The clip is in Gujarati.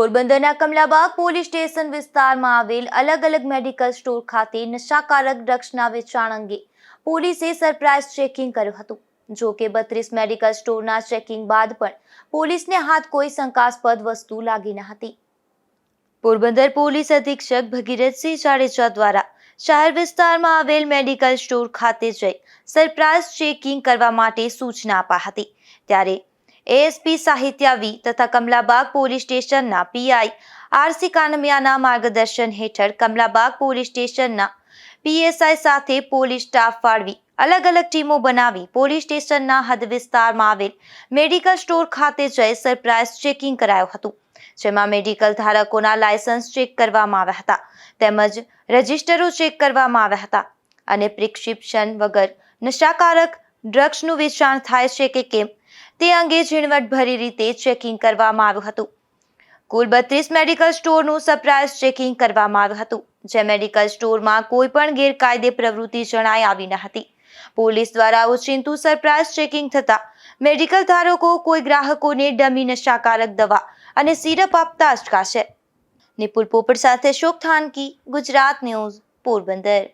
પોરબંદરના કમલાબાગ પોલીસ સ્ટેશન વિસ્તારમાં આવેલ અલગ મેડિકલ સ્ટોર ખાતે નશાકારક ડ્રગ્સના વેચાણ અંગે પોલીસે સરપ્રાઇઝ ચેકિંગ કર્યું હતું। જો કે 32 મેડિકલ સ્ટોરના ચેકિંગ બાદ પણ પોલીસને હાથ કોઈ શંકાસ્પદ વસ્તુ લાગી ન હતી। પોરબંદર પોલીસ અધિક્ષક ભગીરથસિંહ જાડેજા દ્વારા શહેર વિસ્તારમાં આવેલ મેડિકલ સ્ટોર ખાતે જઈ સરપ્રાઇઝ ચેકિંગ કરવા માટે સૂચના અપાઈ હતી। ત્યારે એએસપી સાહિત્ય વી તથા કમલાબાગ પોલીસ સ્ટેશનના પીઆઈ આરસી કાનમિયાના માર્ગદર્શન હેઠળ કમલાબાગ પોલીસ સ્ટેશનના પીએસઆઈ સાથે પોલીસ સ્ટાફ ફાળવી અલગ ટીમો બનાવી પોલીસ સ્ટેશનના હદ વિસ્તારમાં આવેલ મેડિકલ સ્ટોર ખાતે જઈ સરપ્રાઇઝ ચેકિંગ કરાયું હતું। જેમાં મેડિકલ ધારકોના લાયસન્સ ચેક કરવામાં આવ્યા હતા તેમજ રજિસ્ટરો ચેક કરવામાં આવ્યા હતા અને પ્રિસ્ક્રિપ્શન વગર નશાકારક ડ્રગ્સનું વેચાણ થાય છે કે કેમ તે અંગે ઝીણવટભરી રીતે ચેકિંગ કરવામાં આવ્યું હતું। કુલ 32 મેડિકલ સ્ટોરનું સરપ્રાઇઝ ચેકિંગ કરવામાં આવ્યું હતું, જે મેડિકલ સ્ટોરમાં કોઈ પણ ગેરકાયદે પ્રવૃત્તિ જણાઈ આવી ન હતી। પોલીસ દ્વારા ઓચિંતું સરપ્રાઇઝ ચેકિંગ થતા મેડિકલ ધારકો કોઈ ગ્રાહકોને ડમી નશાકારક દવા અને સિરપ આપતા અટકાશે। નિપુલ પોપટ સાથે શોક થાનકી, ગુજરાત ન્યૂઝ, પોરબંદર।